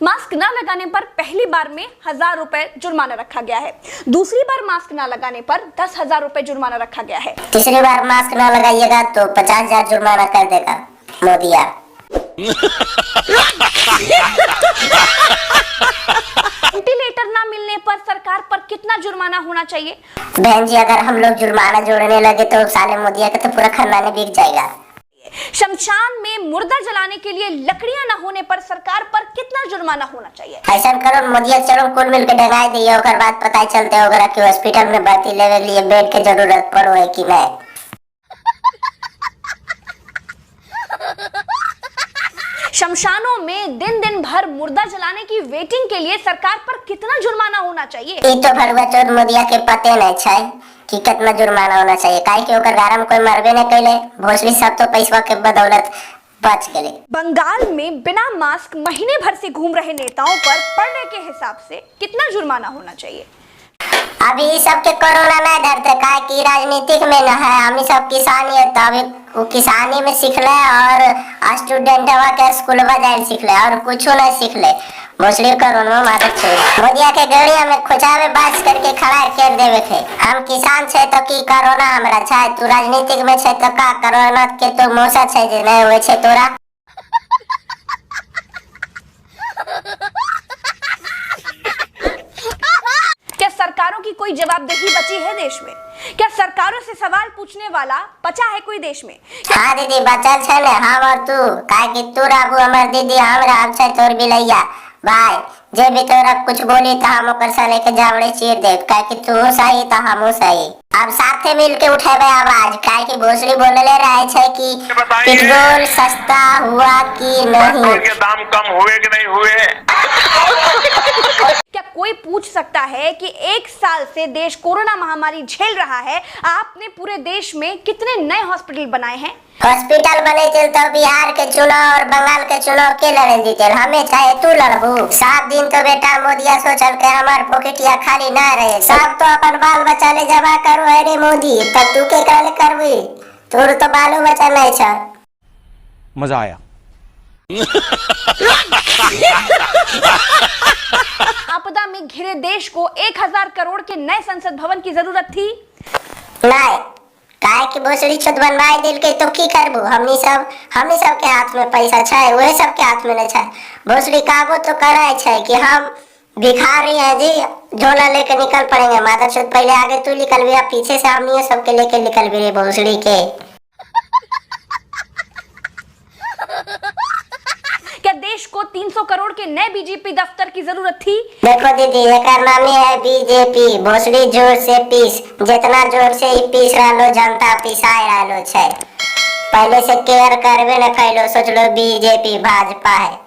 Mask न लगाने पर पहली बार में 1000 रुपए जुर्माना रखा गया है। दूसरी बार मास्क न लगाने पर 10,000 रुपए जुर्माना रखा गया है। तीसरी बार मास्क न लगाइएगा तो 50,000 जुर्माना कर देगा मोदिया। वेंटिलेटर ना मिलने पर सरकार पर कितना जुर्माना होना चाहिए? बहन जी, अगर हम लोग जुर्माना जोड़ने लगे तो साले मोदिया का तो पूरा खानदान बिक जाएगा। शमशान में मुर्दा जलाने के लिए लकड़ियां न होने पर सरकार पर कितना जुर्माना होना चाहिए? ऐसा करो मोदिया, चलो कुल मिल के डंगाई दिए, ओकर बाद पता चलते होगा कि हॉस्पिटल में भर्ती लेवे लिए बेड के जरूरत पड़ो है कि नहीं। शमशानों में दिन दिन भर मुर्दा जलाने की वेटिंग के लिए सरकार पर कितना जुर्माना होना चाहिए? ये तो भगवा चौथ मोदिया के पते नहीं छै कि कितना जुर्माना होना चाहिए, काहे कि ओकर गारा में कोई मरबे नहीं कैले, भोसड़ी सब तो पैसा के बदौलत बच गए। बंगाल में बिना मास्क महीने भर से घूम रहे नेताओं पर पढ़ने के हिसाब से कितना जुर्माना होना चाहिए? अभी सबके कोरोना नहीं धरते, काहे कि राजनीतिक में न है, हम सब किसानी है, तो अभी वो किसानी में सीख ले और स्टूडेंट के स्कूल जाए सीख ले और कुछ नहीं सीख ले। भोसड़ी कोरोना मारत छे, मोदिया के गड़िया में खोचावे बास करके खड़ा कर देवे थे। हम किसान छे तो की कोरोना हमरा छै, तू राजनीतिक में छे तो का कोरोना के तो मौसा छै जे नहीं होय छे तोरा। क्या सरकारों की कोई जवाबदेही बची है देश में? क्या सरकारों से सवाल पूछने वाला बचा है कोई देश में? हाँ दीदी, बचल छे ने हम और तू, काहे कि तू राबू हमर दीदी, हमरा हम छै तोर बिलैया भाई। जे भी तोरा कुछ बोली तो हम ओकर साले के जावड़े चीर देब, काहे कि तू सही तो हमहू सही। अब साथे मिल के उठेबे आवाज, काहे कि भोसड़ी बोलले रहे छे कि पेट्रोल सस्ता हुआ कि नहीं, पेट्रोल के दाम कम हुए कि नहीं हुए। क्या कोई पूछ सकता है कि 1 साल से देश कोरोना महामारी झेल रहा है, आपने पूरे देश में कितने नए हॉस्पिटल बनाए हैं? हॉस्पिटल बने थे तो बिहार के चुनाव और बंगाल के चुनाव के लड़े जीते, हमें चाहे तू लड़बू। 7 दिन तो बेटा मोदिया सोचल के हमार पॉकेटिया खाली ना रहे, सब तो अपन बाल बच्चा ले जमा करो। अरे मोदी, तब तू के करे करबी, तोर तो बालो बच्चा नहीं छ। मजा आया। आपदा में घिरे देश को 1000 करोड़ के नए संसद भवन की जरूरत थी? नहीं, काहे कि भोसड़ी छत बनवाई दिल के तो की करबू। हमनी सब के हाथ में पैसा छै, वही सब के हाथ में नहीं छै। भोसड़ी काबो तो कराए छै कि हम भिखारी हैं जी, झोला लेके निकल पड़ेंगे। माता छत पहले आगे तू निकल भी, पीछे से हमनी सबके लेके निकल भी रे भोसड़ी के। क्या देश को 300 करोड़ के नए बीजेपी दफ्तर की जरूरत थी? देखो दीदी, एक नाम है बीजेपी, भोसड़ी जोर से पीस, जितना जोर से ही पीस रहा जनता पिसाए रहा छै। पहले से केयर करबे न कैलो, सोच लो बीजेपी भाजपा है।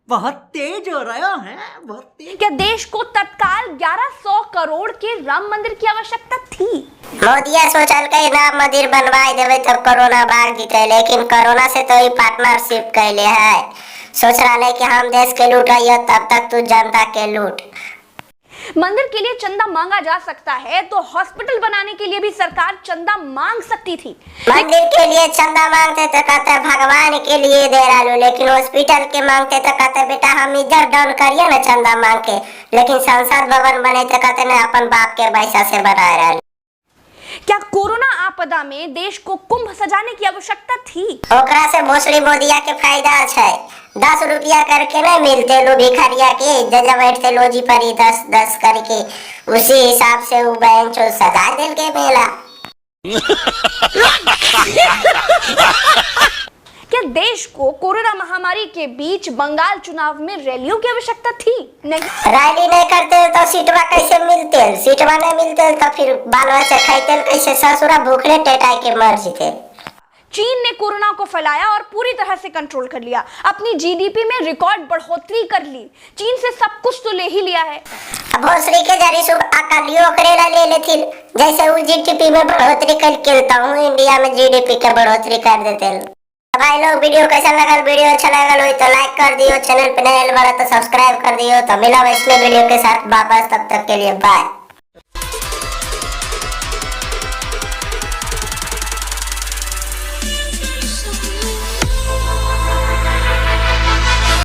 बहुत तेज हो रहा है, बहुत तेज। क्या देश को तत्काल 1100 करोड़ के राम मंदिर की आवश्यकता थी? मोदिया सोचल के राम मंदिर बनवाई देवे तो कोरोना भाग जीते, लेकिन कोरोना से तो ही पार्टनरशिप कैले है। सोच रहा है कि हम देश के लूट रही हो, तब तक तू जनता के लूट। मंदिर के लिए चंदा मांगा जा सकता है तो हॉस्पिटल बनाने के लिए भी सरकार चंदा मांग सकती थी। मंदिर के लिए चंदा मांगते तो कहते भगवान के लिए दे रहा लो, लेकिन हॉस्पिटल के मांगते तो कहते बेटा हम इज्जत डाउन करिए ना चंदा मांग के, लेकिन संसद भवन बने तो कहते ना अपन बाप के पैसा से बना रहा। क्या कोरोना आपदा में देश को कुंभ सजाने की आवश्यकता थी? ओकरा से भोसड़ी मोदिया के फायदा छै। 10 रुपया करके नहीं मिलते लो भिखारिया के, जब बैठते लो जी पर 10-10 करके, उसी हिसाब से वो बैंक चो सजा दिल के मेला। क्या देश को कोरोना महामारी के बीच बंगाल चुनाव में रैलियों की आवश्यकता थी? नहीं। रैली नहीं करते तो सीटवा कैसे मिलते, सीटवा नहीं मिलते तो फिर बाल बच्चे खाते कैसे, ससुरा भूखले टेटाई के मर जीते। चीन ने कोरोना को फैलाया और पूरी तरह से कंट्रोल कर लिया, अपनी जीडीपी में रिकॉर्ड बढ़ोतरी कर ली। चीन से सब कुछ तो ले ही लिया है। भोसड़ी के जरिए सब अकालियों करेला ले लेती, जैसे वो जीडीपी में बढ़ोतरी करता हूँ, इंडिया में जीडीपी के बढ़ोतरी कर देते। भाई लोग वीडियो कैसा लगा, वीडियो अच्छा लगा हो तो लाइक कर दियो, चैनल पे नए वाला तो सब्सक्राइब कर दियो। तो मिला इसमें वीडियो के साथ वापस, तब तक के लिए बाय।